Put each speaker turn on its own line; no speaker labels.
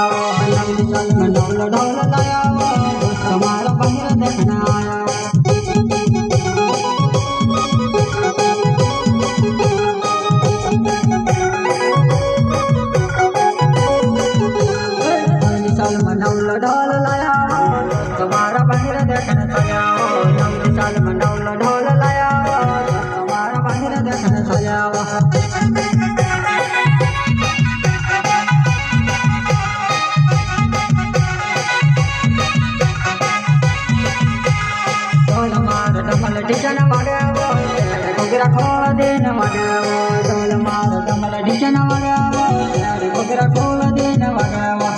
आओ नवली साल में ढोल ढोल लाया दोस्त हमारा बाहर देखने आया नवली साल में ढोल ढोल लाया दोस्त हमारा बाहर देखने आया नवली साल में ढोल ढोल लाया दोस्त हमारा बाहर देखने आया डमल डिजन मगावो घोगरा खोल देन मगावो डोल मार डमल डिजन मगावो घोगरा खोल देन मगावो